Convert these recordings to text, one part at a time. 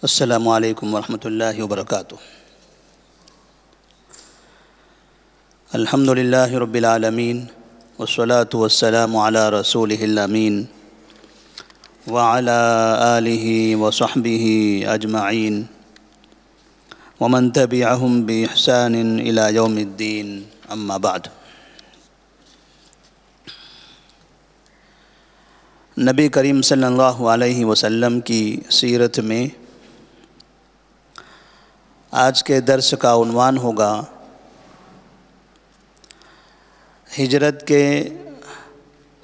السلام علیکم ورحمۃ اللہ وبرکاتہ۔ الحمد للہ رب العالمین والصلاة والسلام علی رسولہ الامین وعلی آلہ وصحبہ اجمعین ومن تبعہم بإحسان الی یوم الدین، اما بعد۔ نبی کریم صلی اللہ علیہ وسلم کی سیرت میں آج کے درس کا عنوان ہوگا ہجرت کے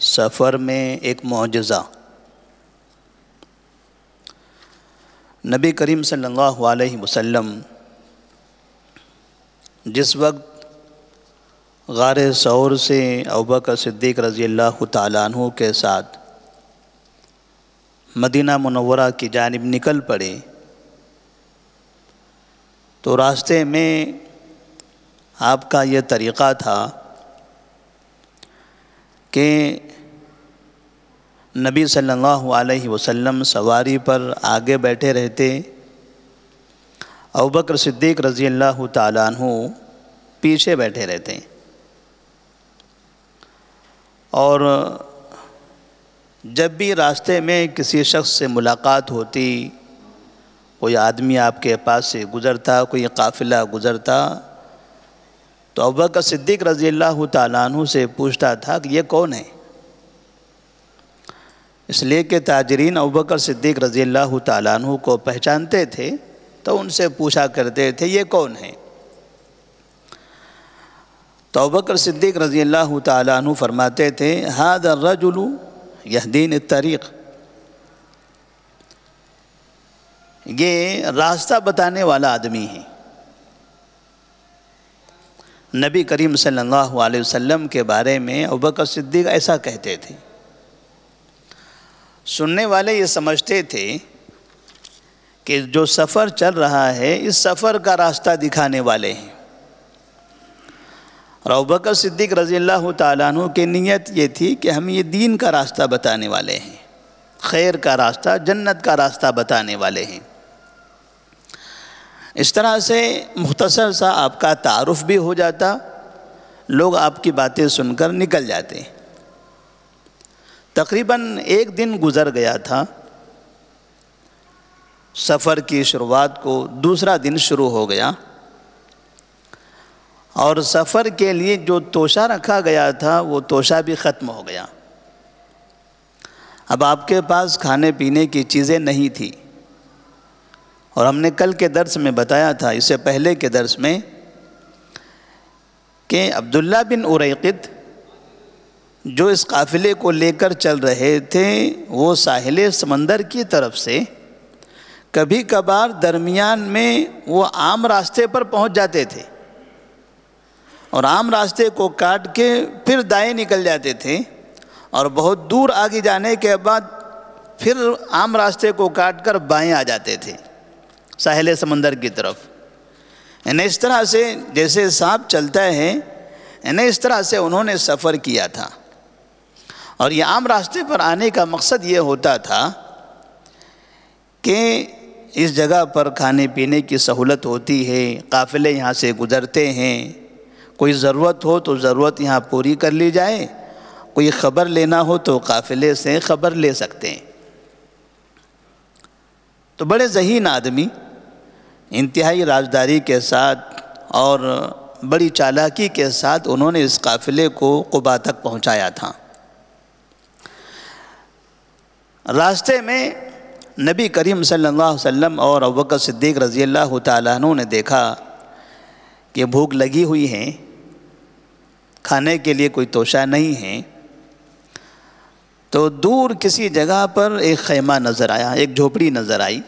سفر میں ایک معجزہ۔ نبی کریم صلی اللہ علیہ وسلم جس وقت غار ثور سے ابوبکر صدیق رضی اللہ تعالیٰ عنہ کے ساتھ مدینہ منورہ کی جانب نکل پڑے تو راستے میں آپ کا یہ طریقہ تھا کہ نبی صلی اللہ علیہ وسلم سواری پر آگے بیٹھے رہتے، ابوبکر صدیق رضی اللہ تعالیٰ عنہ پیچھے بیٹھے رہتے، اور جب بھی راستے میں کسی شخص سے ملاقات ہوتی، کوئی آدمی آپ کے پاس سے گزرتا، کوئی قافلہ گزرتا، تو ابوبکر صدیق رضی اللہ تعالیٰ عنہ سے پوچھتا تھا کہ یہ کون ہے؟ اس لیے کہ تاجرین ابوبکر صدیق رضی اللہ تعالیٰ عنہ کو پہچانتے تھے تو ان سے پوچھا کرتے تھے یہ کون ہے؟ تو ابوبکر صدیق رضی اللہ تعالیٰ عنہ فرماتے تھے ھذا الرجل یہدین الطریق، یہ راستہ بتانے والا آدمی ہے۔ نبی کریم صلی اللہ علیہ وسلم کے بارے میں ابوبکر صدیق ایسا کہتے تھے۔ سننے والے یہ سمجھتے تھے کہ جو سفر چل رہا ہے اس سفر کا راستہ دکھانے والے ہیں، اور ابوبکر صدیق رضی اللہ تعالیٰ عنہ کی نیت یہ تھی کہ ہم یہ دین کا راستہ بتانے والے ہیں، خیر کا راستہ، جنت کا راستہ بتانے والے ہیں۔ اس طرح سے مختصر سا آپ کا تعارف بھی ہو جاتا، لوگ آپ کی باتیں سن کر نکل جاتے۔ تقریباً ایک دن گزر گیا تھا، سفر کی شروعات کو دوسرا دن شروع ہو گیا، اور سفر کے لیے جو توشہ رکھا گیا تھا وہ توشہ بھی ختم ہو گیا۔ اب آپ کے پاس کھانے پینے کی چیزیں نہیں تھی، اور ہم نے کل کے درس میں بتایا تھا، اس سے پہلے کے درس میں، کہ عبداللہ بن اریقط جو اس قافلے کو لے کر چل رہے تھے وہ ساحل سمندر کی طرف سے کبھی کبھار درمیان میں وہ عام راستے پر پہنچ جاتے تھے، اور عام راستے کو کاٹ کے پھر دائیں نکل جاتے تھے، اور بہت دور آگے جانے کے بعد پھر عام راستے کو کاٹ کر بائیں آ جاتے تھے ساحل سمندر کی طرف۔ یعنی اس طرح سے جیسے سانپ چلتا ہے، یعنی اس طرح سے انہوں نے سفر کیا تھا، اور یہ عام راستے پر آنے کا مقصد یہ ہوتا تھا کہ اس جگہ پر کھانے پینے کی سہولت ہوتی ہے، قافلے یہاں سے گزرتے ہیں، کوئی ضرورت ہو تو ضرورت یہاں پوری کر لی جائے، کوئی خبر لینا ہو تو قافلے سے خبر لے سکتے ہیں۔ تو بڑے ذہین آدمی انتہائی رازداری کے ساتھ اور بڑی چالاکی کے ساتھ انہوں نے اس قافلے کو قباء تک پہنچایا تھا۔ راستے میں نبی کریم صلی اللہ علیہ وسلم اور ابوبکر صدیق رضی اللہ تعالیٰ عنہ نے دیکھا کہ بھوک لگی ہوئی ہے، کھانے کے لیے کوئی توشہ نہیں ہے، تو دور کسی جگہ پر ایک خیمہ نظر آیا، ایک جھوپڑی نظر آئی۔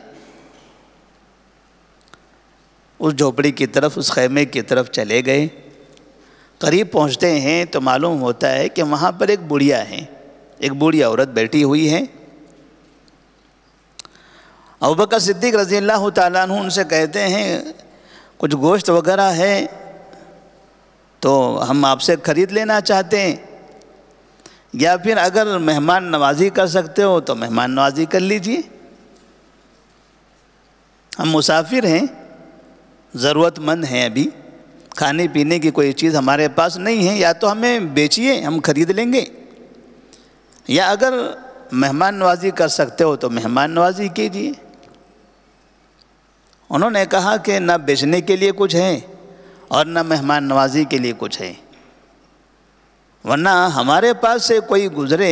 اس جھوپڑی کی طرف، اس خیمے کی طرف چلے گئے۔ قریب پہنچتے ہیں تو معلوم ہوتا ہے کہ وہاں پر ایک بڑھیا ہے، ایک بوڑھی عورت بیٹھی ہوئی ہے۔ ابوبکر صدیق رضی اللہ تعالیٰ عنہ ان سے کہتے ہیں کچھ گوشت وغیرہ ہے تو ہم آپ سے خرید لینا چاہتے ہیں، یا پھر اگر مہمان نوازی کر سکتے ہو تو مہمان نوازی کر لیجئے۔ ہم مسافر ہیں، ضرورت مند ہیں، ابھی کھانے پینے کی کوئی چیز ہمارے پاس نہیں ہے، یا تو ہمیں بیچیے، ہم خرید لیں گے، یا اگر مہمان نوازی کر سکتے ہو تو مہمان نوازی کیجیے۔ انہوں نے کہا کہ نہ بیچنے کے لیے کچھ ہے اور نہ مہمان نوازی کے لیے کچھ ہے، ورنہ ہمارے پاس سے کوئی گزرے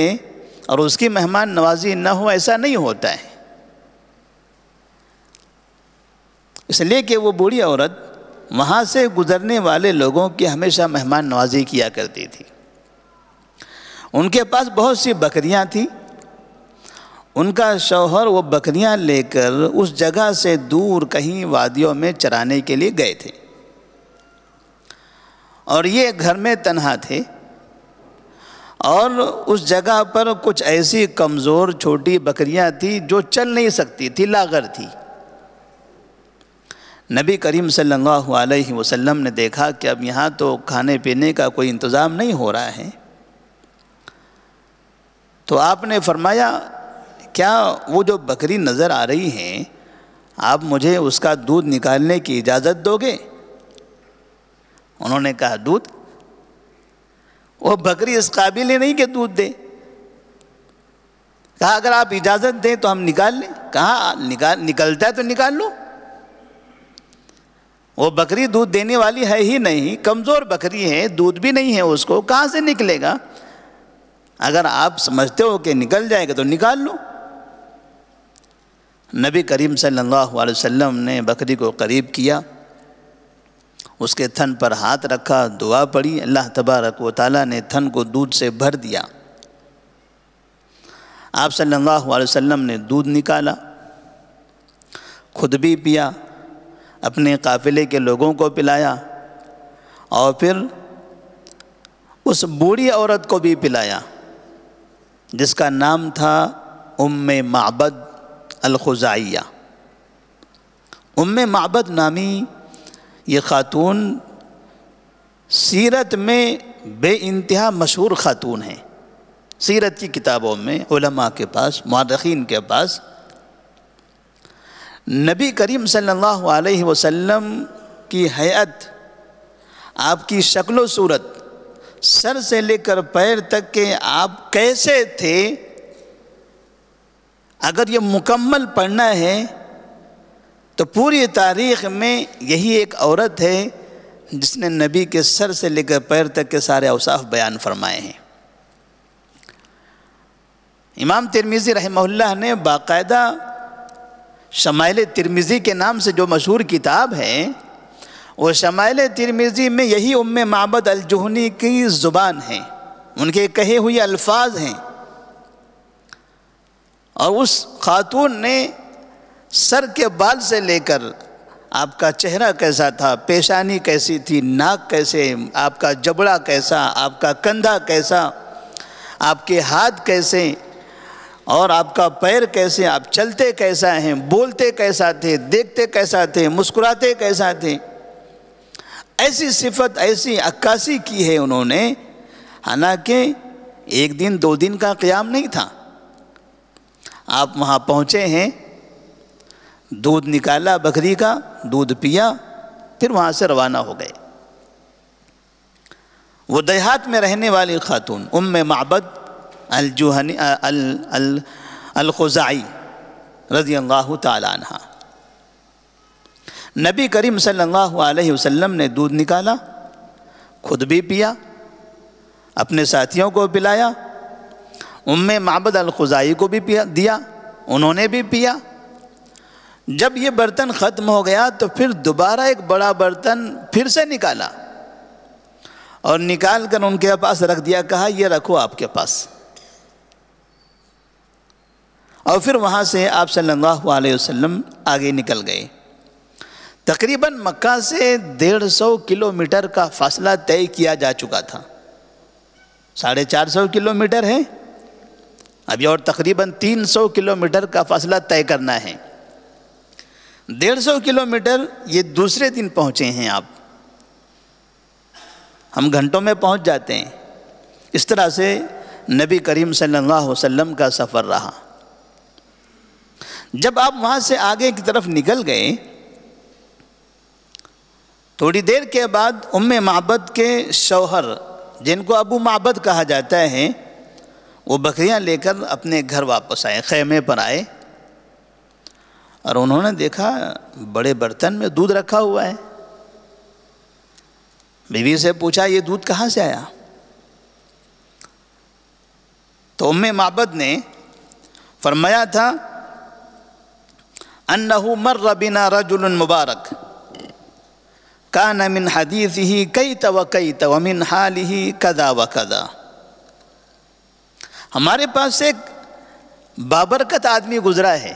اور اس کی مہمان نوازی نہ ہو، ایسا نہیں ہوتا ہے۔ اس لیے کہ وہ بوڑھی عورت وہاں سے گزرنے والے لوگوں کی ہمیشہ مہمان نوازی کیا کرتی تھی۔ ان کے پاس بہت سی بکریاں تھیں، ان کا شوہر وہ بکریاں لے کر اس جگہ سے دور کہیں وادیوں میں چرانے کے لیے گئے تھے، اور یہ گھر میں تنہا تھے، اور اس جگہ پر کچھ ایسی کمزور چھوٹی بکریاں تھیں جو چل نہیں سکتی تھی، لاغر تھی۔ نبی کریم صلی اللہ علیہ وسلم نے دیکھا کہ اب یہاں تو کھانے پینے کا کوئی انتظام نہیں ہو رہا ہے، تو آپ نے فرمایا کیا وہ جو بکری نظر آ رہی ہیں آپ مجھے اس کا دودھ نکالنے کی اجازت دو گے؟ انہوں نے کہا دودھ؟ وہ بکری اس قابل ہی نہیں کہ دودھ دے۔ کہا اگر آپ اجازت دیں تو ہم نکال لیں۔ کہا نکلتا ہے تو نکال لو۔ وہ بکری دودھ دینے والی ہے ہی نہیں، کمزور بکری ہے، دودھ بھی نہیں ہے اس کو، کہاں سے نکلے گا؟ اگر آپ سمجھتے ہو کہ نکل جائے گا تو نکال لو۔ نبی کریم صلی اللہ علیہ وسلم نے بکری کو قریب کیا، اس کے تھن پر ہاتھ رکھا، دعا پڑھی، اللہ تبارک و تعالیٰ نے تھن کو دودھ سے بھر دیا۔ آپ صلی اللہ علیہ وسلم نے دودھ نکالا، خود بھی پیا، اپنے قافلے کے لوگوں کو پلایا، اور پھر اس بوڑھی عورت کو بھی پلایا جس کا نام تھا ام معبد الخزاعیہ۔ ام معبد نامی یہ خاتون سیرت میں بے انتہا مشہور خاتون ہیں، سیرت کی کتابوں میں، علماء کے پاس، مورخین کے پاس۔ نبی کریم صلی اللہ علیہ وسلم کی ہیئت، آپ کی شکل و صورت، سر سے لے کر پیر تک کہ آپ کیسے تھے، اگر یہ مکمل پڑھنا ہے تو پوری تاریخ میں یہی ایک عورت ہے جس نے نبی کے سر سے لے کر پیر تک کے سارے اوصاف بیان فرمائے ہیں۔ امام ترمذی رحمہ اللہ نے باقاعدہ شمائل ترمذی کے نام سے جو مشہور کتاب ہے، وہ شمائل ترمذی میں یہی ام معبد الجہنی کی زبان ہے، ان کے کہے ہوئے الفاظ ہیں، اور اس خاتون نے سر کے بال سے لے کر آپ کا چہرہ کیسا تھا، پیشانی کیسی تھی، ناک کیسے، آپ کا جبڑا کیسا، آپ کا کندھا کیسا، آپ کے ہاتھ کیسے، اور آپ کا پیر کیسے، آپ چلتے کیسا ہیں، بولتے کیسا تھے، دیکھتے کیسا تھے، مسکراتے کیسا تھے، ایسی صفت، ایسی عکاسی کی ہے انہوں نے، حالانکہ ایک دن دو دن کا قیام نہیں تھا۔ آپ وہاں پہنچے ہیں، دودھ نکالا بکری کا، دودھ پیا، پھر وہاں سے روانہ ہو گئے۔ وہ دیہات میں رہنے والی خاتون ام معبد الجہنی الخزاعی رضی اللہ تعالی عنہ، نبی کریم صلی اللہ علیہ وسلم نے دودھ نکالا، خود بھی پیا، اپنے ساتھیوں کو پلایا، ام معبد الخزاعی کو بھی دیا، انہوں نے بھی پیا۔ جب یہ برتن ختم ہو گیا تو پھر دوبارہ ایک بڑا برتن پھر سے نکالا، اور نکال کر ان کے پاس رکھ دیا، کہا یہ رکھو آپ کے پاس۔ اور پھر وہاں سے آپ صلی اللہ علیہ وسلم آگے نکل گئے۔ تقریباً مکہ سے 150 کلومیٹر کا فاصلہ طے کیا جا چکا تھا، 450 کلومیٹر ہے، ابھی اور تقریباً 300 کلومیٹر کا فاصلہ طے کرنا ہے۔ 150 کلومیٹر یہ دوسرے دن پہنچے ہیں آپ، ہم گھنٹوں میں پہنچ جاتے ہیں۔ اس طرح سے نبی کریم صلی اللہ علیہ وسلم کا سفر رہا۔ جب آپ وہاں سے آگے کی طرف نکل گئے، تھوڑی دیر کے بعد ام معبد کے شوہر، جن کو ابو معبد کہا جاتا ہے، وہ بکریاں لے کر اپنے گھر واپس آئے، خیمے پر آئے، اور انہوں نے دیکھا بڑے برتن میں دودھ رکھا ہوا ہے۔ بیوی سے پوچھا یہ دودھ کہاں سے آیا؟ تو ام معبد نے فرمایا تھا انہو مر بنا رجل مبارک کان من حدیثہ کیت و کیت ومن حالہ کذا و کذا۔ ہمارے پاس ایک بابرکت آدمی گزرا ہے،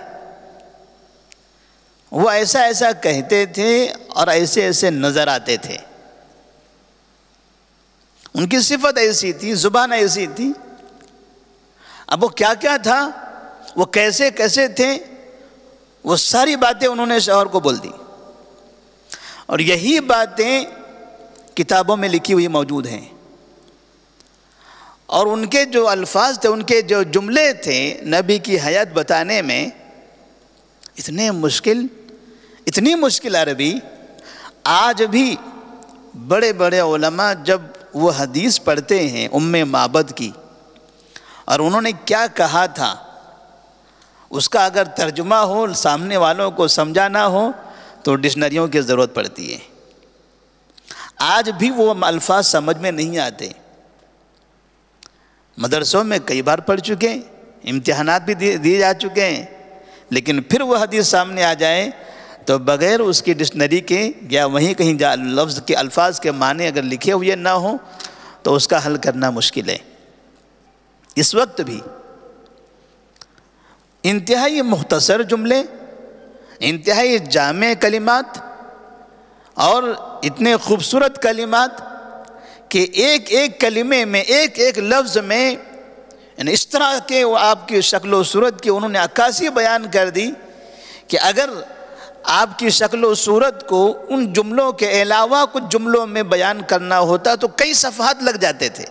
وہ ایسا ایسا کہتے تھے اور ایسے ایسے نظر آتے تھے، ان کی صفت ایسی تھی، زبان ایسی تھی۔ اب وہ کیا کیا تھا، وہ کیسے کیسے تھے، وہ ساری باتیں انہوں نے شوہر کو بول دی، اور یہی باتیں کتابوں میں لکھی ہوئی موجود ہیں۔ اور ان کے جو الفاظ تھے، ان کے جو جملے تھے نبی کی حیات بتانے میں، اتنی مشکل عربی، آج بھی بڑے بڑے علماء جب وہ حدیث پڑھتے ہیں ام معبد کی، اور انہوں نے کیا کہا تھا، اس کا اگر ترجمہ ہو، سامنے والوں کو سمجھانا ہو، تو ڈکشنریوں کی ضرورت پڑتی ہے۔ آج بھی وہ الفاظ سمجھ میں نہیں آتے۔ مدرسوں میں کئی بار پڑھ چکے ہیں، امتحانات بھی دیے جا چکے ہیں، لیکن پھر وہ حدیث سامنے آ جائے تو بغیر اس کی ڈکشنری کے یا وہیں کہیں لفظ کے الفاظ کے معنی اگر لکھے ہوئے نہ ہوں تو اس کا حل کرنا مشکل ہے۔ اس وقت بھی انتہائی مختصر جملے، انتہائی جامع کلمات اور اتنے خوبصورت کلمات کہ ایک ایک کلمے میں، ایک ایک لفظ میں، یعنی اس طرح کے آپ کی شکل و صورت کی انہوں نے عکاسی بیان کر دی کہ اگر آپ کی شکل و صورت کو ان جملوں کے علاوہ کچھ جملوں میں بیان کرنا ہوتا تو کئی صفحات لگ جاتے تھے۔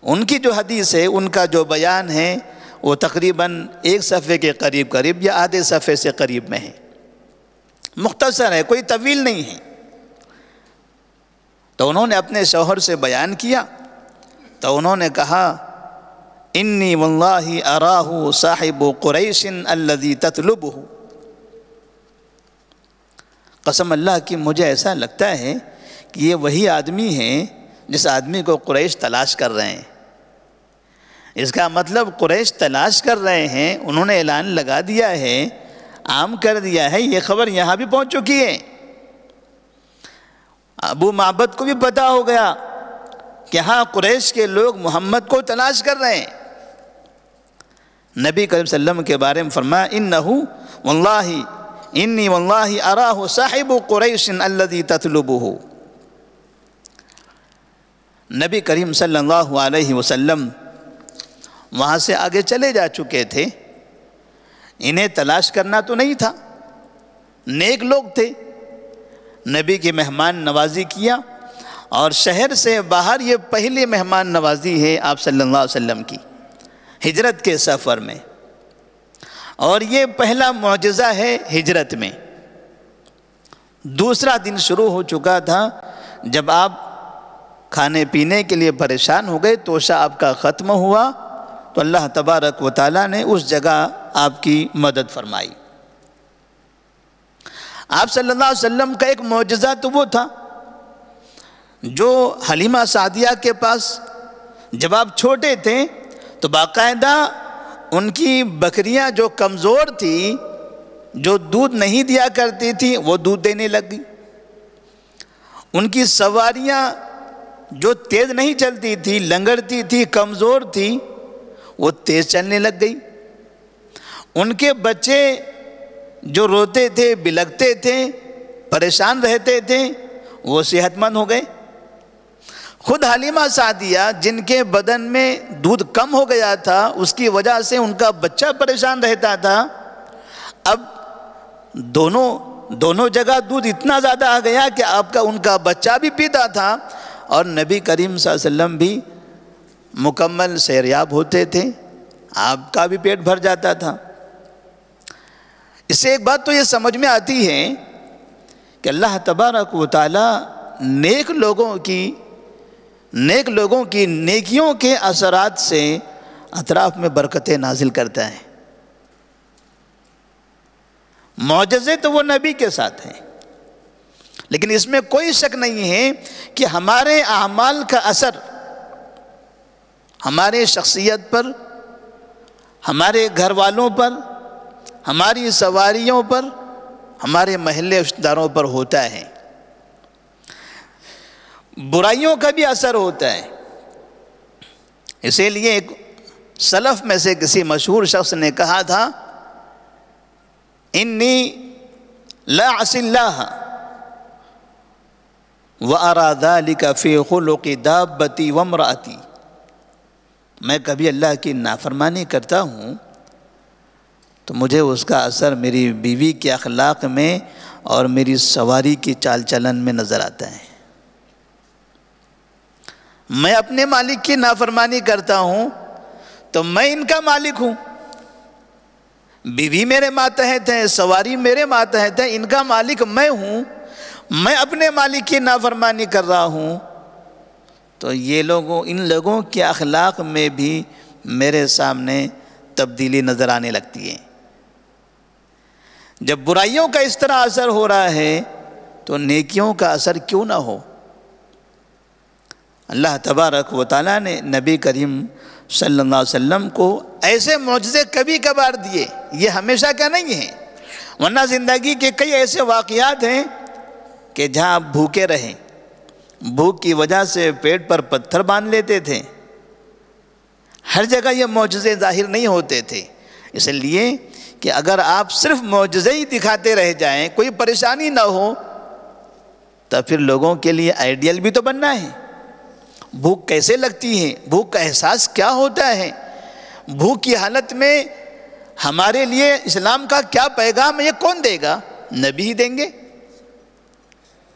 ان کی جو حدیث ہے، ان کا جو بیان ہے، وہ تقریباً ایک صفحے کے قریب یا آدھے صفحے سے قریب میں ہے، مختصر ہے، کوئی طویل نہیں ہے۔ تو انہوں نے اپنے شوہر سے بیان کیا، تو انہوں نے کہا انی واللہ اراہ صاحب قریش الذی تطلبہ، قسم اللہ کی مجھے ایسا لگتا ہے کہ یہ وہی آدمی ہے جس آدمی کو قریش تلاش کر رہے ہیں۔ اس کا مطلب قریش تلاش کر رہے ہیں، انہوں نے اعلان لگا دیا ہے، عام کر دیا ہے، یہ خبر یہاں بھی پہنچ چکی ہے۔ ابو معبد کو بھی پتا ہو گیا کہ ہاں قریش کے لوگ محمد کو تلاش کر رہے ہیں۔ نبی کریم صلی اللہ علیہ وسلم کے بارے میں فرمایا انہو واللہ انی واللہ اراہ صاحب قریش الذی تطلبہ۔ نبی کریم صلی اللہ علیہ وسلم وہاں سے آگے چلے جا چکے تھے، انہیں تلاش کرنا تو نہیں تھا، نیک لوگ تھے، نبی کی مہمان نوازی کیا، اور شہر سے باہر یہ پہلی مہمان نوازی ہے آپ صلی اللہ علیہ وسلم کی ہجرت کے سفر میں، اور یہ پہلا معجزہ ہے ہجرت میں۔ دوسرا دن شروع ہو چکا تھا، جب آپ کھانے پینے کے لیے پریشان ہو گئے، توشہ آپ کا ختم ہوا، تو اللہ تبارک و تعالیٰ نے اس جگہ آپ کی مدد فرمائی۔ آپ صلی اللہ علیہ وسلم کا ایک معجزہ تو وہ تھا جو حلیمہ سعدیہ کے پاس جب آپ چھوٹے تھے تو باقاعدہ ان کی بکریاں جو کمزور تھی، جو دودھ نہیں دیا کرتی تھی، وہ دودھ دینے لگ گئی۔ ان کی سواریاں جو تیز نہیں چلتی تھی، لنگڑتی تھی، کمزور تھی، وہ تیز چلنے لگ گئی۔ ان کے بچے جو روتے تھے، بلکتے تھے، پریشان رہتے تھے، وہ صحت مند ہو گئے۔ خود حلیمہ سعدیہ جن کے بدن میں دودھ کم ہو گیا تھا، اس کی وجہ سے ان کا بچہ پریشان رہتا تھا، اب دونوں جگہ دودھ اتنا زیادہ آ گیا کہ ان کا بچہ بھی پیتا تھا، اور نبی کریم صلی اللہ علیہ وسلم بھی مکمل سیریاب ہوتے تھے، آپ کا بھی پیٹ بھر جاتا تھا۔ اس سے ایک بات تو یہ سمجھ میں آتی ہے کہ اللہ تبارک و تعالی نیک لوگوں کی نیکیوں کے اثرات سے اطراف میں برکتیں نازل کرتا ہے۔ معجزے تو وہ نبی کے ساتھ ہیں، لیکن اس میں کوئی شک نہیں ہے کہ ہمارے اعمال کا اثر ہمارے شخصیت پر، ہمارے گھر والوں پر، ہماری سواریوں پر، ہمارے محلے رشتہ داروں پر ہوتا ہے۔ برائیوں کا بھی اثر ہوتا ہے۔ اسی لیے ایک سلف میں سے کسی مشہور شخص نے کہا تھا، انی لا اعصی اللہ وارى ذلك فی خلق دابتی وامرأتی، میں کبھی اللہ کی نافرمانی کرتا ہوں تو مجھے اس کا اثر میری بیوی کے اخلاق میں اور میری سواری کی چال چلن میں نظر آتا ہے۔ میں اپنے مالک کی نافرمانی کرتا ہوں تو میں ان کا مالک ہوں، بیوی میرے ماتحت ہے، سواری میرے ماتحت ہے، ان کا مالک میں ہوں، میں اپنے مالک کی نافرمانی کر رہا ہوں تو ان لوگوں کے اخلاق میں بھی میرے سامنے تبدیلی نظر آنے لگتی ہے۔ جب برائیوں کا اس طرح اثر ہو رہا ہے تو نیکیوں کا اثر کیوں نہ ہو؟ اللہ تبارک و تعالیٰ نے نبی کریم صلی اللہ علیہ وسلم کو ایسے معجزے کبھی کبھار دیے، یہ ہمیشہ کا نہیں ہے، ورنہ زندگی کے کئی ایسے واقعات ہیں کہ جہاں آپ بھوکے رہیں، بھوک کی وجہ سے پیٹ پر پتھر باندھ لیتے تھے، ہر جگہ یہ معجزے ظاہر نہیں ہوتے تھے۔ اس لیے کہ اگر آپ صرف معجزے ہی دکھاتے رہ جائیں، کوئی پریشانی نہ ہو، تو پھر لوگوں کے لیے آئیڈیل بھی تو بننا ہے۔ بھوک کیسے لگتی ہے، بھوک کا احساس کیا ہوتا ہے، بھوک کی حالت میں ہمارے لیے اسلام کا کیا پیغام ہے، یہ کون دے گا؟ نبی ہی دیں گے۔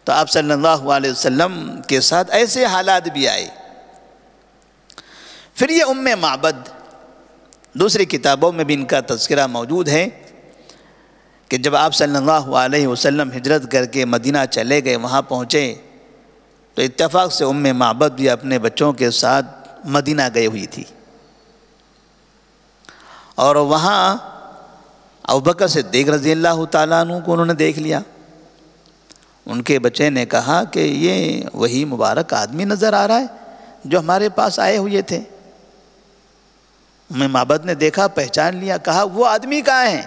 تو آپ صلی اللہ علیہ وسلم کے ساتھ ایسے حالات بھی آئے۔ پھر یہ ام معبد، دوسری کتابوں میں بھی ان کا تذکرہ موجود ہے کہ جب آپ صلی اللہ علیہ وسلم ہجرت کر کے مدینہ چلے گئے، وہاں پہنچے تو اتفاق سے ام معبد بھی اپنے بچوں کے ساتھ مدینہ گئی ہوئی تھی، اور وہاں ابوبکر صدیق رضی اللہ تعالیٰ عنہ کو انہوں نے دیکھ لیا۔ ان کے بچے نے کہا کہ یہ وہی مبارک آدمی نظر آ رہا ہے جو ہمارے پاس آئے ہوئے تھے۔ ام معبد نے دیکھا، پہچان لیا، کہا وہ آدمی کہاں ہے،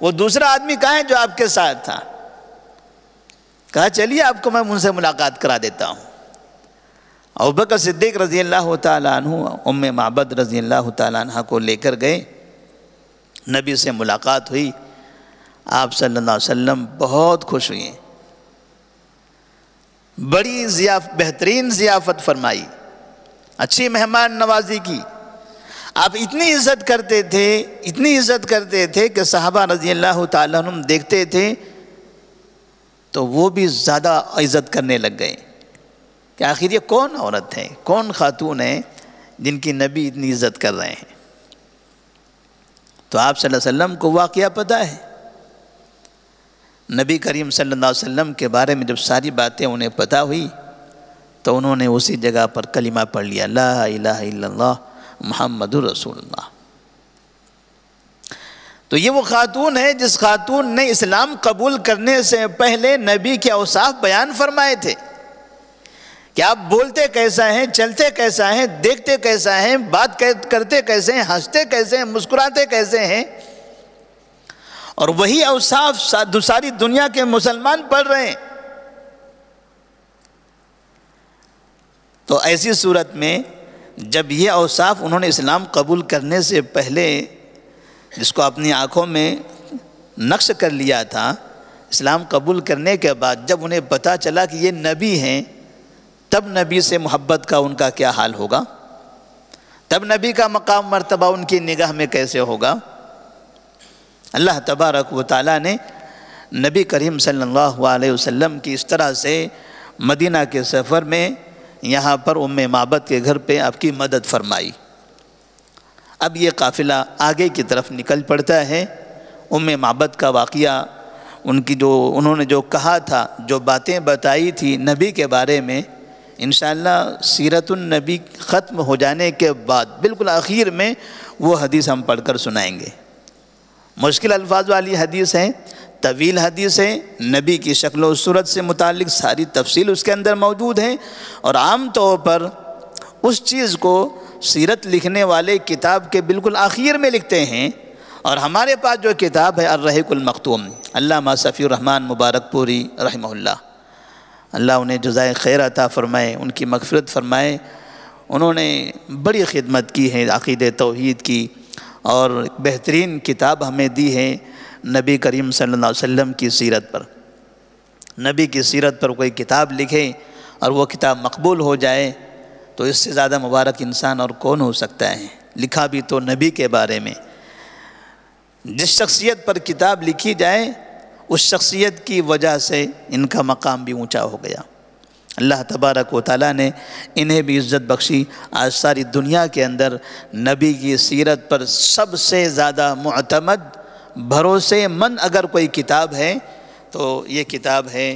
وہ دوسرا آدمی کہاں ہے جو آپ کے ساتھ تھا؟ کہا چلیے آپ کو میں ان سے ملاقات کرا دیتا ہوں۔ ابوبکر صدیق رضی اللہ تعالیٰ عنہ ام معبد رضی اللہ تعالیٰ عنہ کو لے کر گئے، نبی سے ملاقات ہوئی، آپ صلی اللہ علیہ وسلم بہت خوش ہوئے، بڑی بہترین ضیافت فرمائی، اچھی مہمان نوازی کی۔ آپ اتنی عزت کرتے تھے کہ صحابہ رضی اللہ تعالیٰ عنہ دیکھتے تھے تو وہ بھی زیادہ عزت کرنے لگ گئے کہ آخر یہ کون عورت ہے، کون خاتون ہے جن کی نبی اتنی عزت کر رہے ہیں۔ تو آپ صلی اللہ علیہ وسلم کو واقعہ پتہ ہے، نبی کریم صلی اللہ علیہ وسلم کے بارے میں جب ساری باتیں انہیں پتہ ہوئی تو انہوں نے اسی جگہ پر کلمہ پڑھ لیا، لا الہ الا اللہ محمد رسول اللہ۔ تو یہ وہ خاتون ہے جس خاتون نے اسلام قبول کرنے سے پہلے نبی کے اوصاف بیان فرمائے تھے کہ آپ بولتے کیسا ہیں، چلتے کیسا ہیں، دیکھتے کیسا ہیں، بات کرتے کیسے ہیں، ہنستے کیسے ہیں، مسکراتے کیسے ہیں، اور وہی اوصاف ساری دنیا کے مسلمان پڑھ رہے ہیں۔ تو ایسی صورت میں جب یہ اوصاف انہوں نے اسلام قبول کرنے سے پہلے جس کو اپنی آنکھوں میں نقش کر لیا تھا، اسلام قبول کرنے کے بعد جب انہیں پتہ چلا کہ یہ نبی ہیں، تب نبی سے محبت کا ان کا کیا حال ہوگا، تب نبی کا مقام مرتبہ ان کی نگاہ میں کیسے ہوگا۔ اللہ تبارک و تعالیٰ نے نبی کریم صلی اللہ علیہ وسلم کی اس طرح سے مدینہ کے سفر میں یہاں پر ام معبد کے گھر پہ آپ کی مدد فرمائی۔ اب یہ قافلہ آگے کی طرف نکل پڑتا ہے۔ معبد کا واقعہ، انہوں نے جو کہا تھا، جو باتیں بتائی تھی نبی کے بارے میں، انشاءاللہ سیرت النبی ختم ہو جانے کے بعد بالکل آخر میں وہ حدیث ہم پڑھ کر سنائیں گے۔ مشکل الفاظ والی حدیث ہے، طویل حدیث ہے، نبی کی شکل و صورت سے متعلق ساری تفصیل اس کے اندر موجود ہے، اور عام طور پر اس چیز کو سیرت لکھنے والے کتاب کے بالکل آخر میں لکھتے ہیں۔ اور ہمارے پاس جو کتاب ہے الرحیق المختوم، علامہ صفی الرحمن مبارک پوری رحمہ اللہ انہیں جزائے خیر عطا فرمائے، ان کی مغفرت فرمائے۔ انہوں نے بڑی خدمت کی ہے عقیدہ توحید کی، اور بہترین کتاب ہمیں دی ہے نبی کریم صلی اللہ علیہ وسلم کی سیرت پر۔ نبی کی سیرت پر کوئی کتاب لکھے اور وہ کتاب مقبول ہو جائے تو اس سے زیادہ مبارک انسان اور کون ہو سکتا ہے؟ لکھا بھی تو نبی کے بارے میں۔ جس شخصیت پر کتاب لکھی جائے اس شخصیت کی وجہ سے ان کا مقام بھی اونچا ہو گیا۔ اللہ تبارک و تعالیٰ نے انہیں بھی عزت بخشی۔ آج ساری دنیا کے اندر نبی کی سیرت پر سب سے زیادہ معتمد، بھروسے مند اگر کوئی کتاب ہے تو یہ کتاب ہے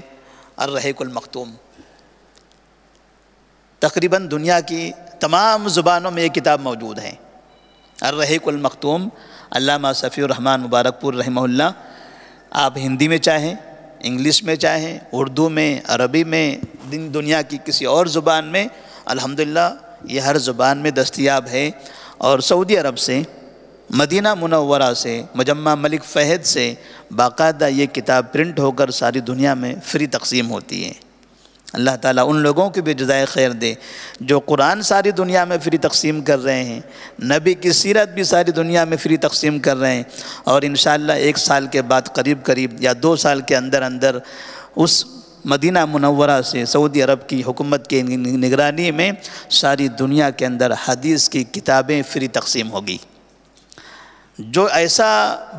الرحیق المختوم۔ تقریباً دنیا کی تمام زبانوں میں یہ کتاب موجود ہے، الرحیق المختوم، علامہ صفی الرحمن مبارک پور رحمہ اللہ۔ آپ ہندی میں چاہیں، انگلش میں چاہیں، اردو میں، عربی میں، دنیا کی کسی اور زبان میں، الحمدللہ یہ ہر زبان میں دستیاب ہے۔ اور سعودی عرب سے، مدینہ منورہ سے، مجمع ملک فہد سے باقاعدہ یہ کتاب پرنٹ ہو کر ساری دنیا میں فری تقسیم ہوتی ہے۔ اللہ تعالیٰ ان لوگوں کی بھی جزائے خیر دے جو قرآن ساری دنیا میں فری تقسیم کر رہے ہیں، نبی کی سیرت بھی ساری دنیا میں فری تقسیم کر رہے ہیں، اور انشاءاللہ 1 سال کے بعد قریب یا 2 سال کے اندر اس مدینہ منورہ سے سعودی عرب کی حکومت کے نگرانی میں ساری دنیا کے اندر حدیث کی کتابیں فری تقسیم ہوگی۔ جو ایسا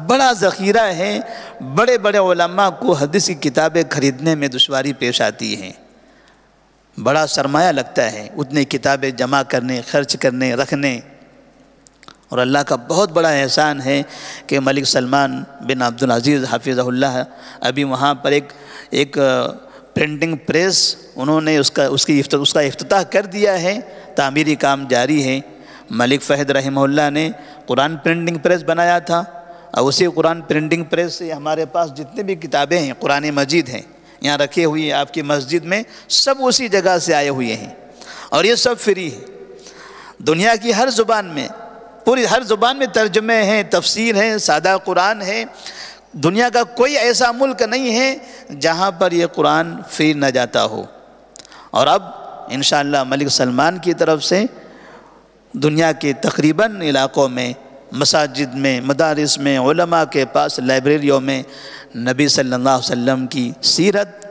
بڑا ذخیرہ ہے، بڑے بڑے علماء کو حدیث کی کتابیں خریدنے میں دشواری پیش آتی ہے، بڑا سرمایہ لگتا ہے اتنی کتابیں جمع کرنے، خرچ کرنے، رکھنے۔ اور اللہ کا بہت بڑا احسان ہے کہ ملک سلمان بن عبدالعزیز حفظہ اللہ ابھی وہاں پر ایک پرنٹنگ پریس انہوں نے اس کا افتتاح کر دیا ہے، تعمیری کام جاری ہے۔ ملک فہد رحمہ اللہ نے قرآن پرنٹنگ پریس بنایا تھا، اور اسی قرآن پرنٹنگ پریس سے ہمارے پاس جتنے بھی کتابیں ہیں، قرآن مجید ہیں، یہاں رکھے ہوئی ہیں آپ کی مسجد میں، سب اسی جگہ سے آئے ہوئے ہیں، اور یہ سب فری ہے۔ دنیا کی ہر زبان میں، پوری ہر زبان میں ترجمے ہیں، تفسیر ہے، سادہ قرآن ہے۔ دنیا کا کوئی ایسا ملک نہیں ہے جہاں پر یہ قرآن فری نہ جاتا ہو۔ اور اب انشاءاللہ ملک سلمان کی طرف سے دنیا کے تقریباً علاقوں میں، مساجد میں، مدارس میں، علماء کے پاس، لائبریریوں میں نبی صلی اللہ علیہ وسلم کی سیرت،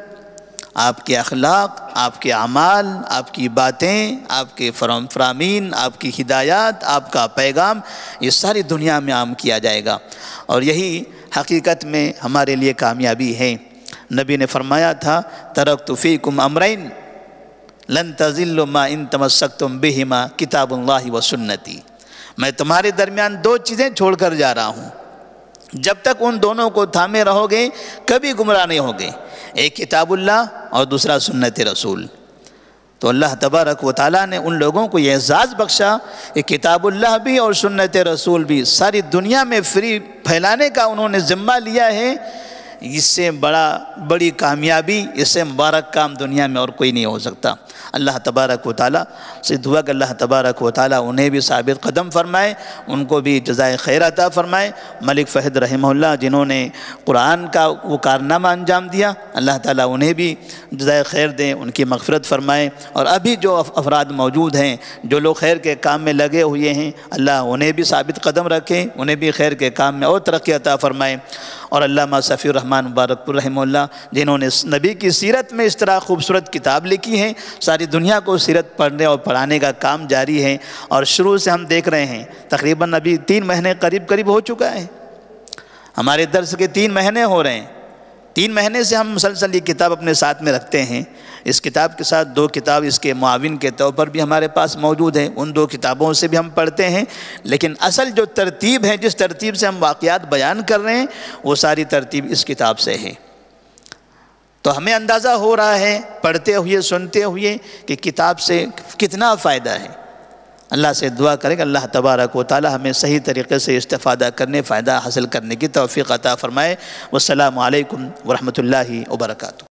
آپ کے اخلاق، آپ کے اعمال، آپ کی باتیں، آپ کے فرامین، آپ کی ہدایات، آپ کا پیغام، یہ ساری دنیا میں عام کیا جائے گا، اور یہی حقیقت میں ہمارے لیے کامیابی ہے۔ نبی نے فرمایا تھا ترکت فیکم امرین لن تضلوا ما ان تمسکتم بہما کتاب اللہ و سنتی، میں تمہارے درمیان 2 چیزیں چھوڑ کر جا رہا ہوں، جب تک ان دونوں کو تھامے رہو گے کبھی گمراہ نہیں ہوگے، ایک کتاب اللہ اور دوسرا سنت رسول۔ تو اللہ تبارک و تعالیٰ نے ان لوگوں کو یہ اعزاز بخشا کہ کتاب اللہ بھی اور سنت رسول بھی ساری دنیا میں فری پھیلانے کا انہوں نے ذمہ لیا ہے۔ اس سے بڑی کامیابی، اس سے مبارک کام دنیا میں اور کوئی نہیں ہو سکتا۔ اللہ تبارک و تعالیٰ سے دعا کہ اللہ تبارک و تعالیٰ انہیں بھی ثابت قدم فرمائے، ان کو بھی جزائے خیر عطا فرمائے۔ ملک فہد رحمہ اللہ جنہوں نے قرآن کا وہ کارنامہ انجام دیا، اللہ تعالیٰ انہیں بھی جزائے خیر دیں، ان کی مغفرت فرمائے۔ اور ابھی جو افراد موجود ہیں جو لوگ خیر کے کام میں لگے ہوئے ہیں، اللہ انہیں بھی ثابت قدم رکھیں، انہیں بھی خیر کے کام میں اور ترقی عطا فرمائے۔ اور علامہ صفی الرحمن مبارک پور رحمہ اللہ جنہوں نے نبی کی سیرت میں اس طرح خوبصورت کتاب لکھی ہے، ساری دنیا کو سیرت پڑھنے اور پڑھانے کا کام جاری ہے، اور شروع سے ہم دیکھ رہے ہیں تقریباً ابھی 3 مہینے قریب ہو چکا ہے، ہمارے درس کے 3 مہینے ہو رہے ہیں، 3 مہینے سے ہم مسلسل یہ کتاب اپنے ساتھ میں رکھتے ہیں۔ اس کتاب کے ساتھ 2 کتاب اس کے معاون کے طور پر بھی ہمارے پاس موجود ہیں، ان 2 کتابوں سے بھی ہم پڑھتے ہیں، لیکن اصل جو ترتیب ہے، جس ترتیب سے ہم واقعات بیان کر رہے ہیں، وہ ساری ترتیب اس کتاب سے ہے۔ تو ہمیں اندازہ ہو رہا ہے پڑھتے ہوئے، سنتے ہوئے، کہ کتاب سے کتنا فائدہ ہے۔ اللہ سے دعا کریں کہ اللہ تبارک و تعالی ہمیں صحیح طریقے سے استفادہ کرنے، فائدہ حاصل کرنے کی توفیق عطا فرمائے۔ والسلام علیکم ورحمۃ اللہ وبرکاتہ۔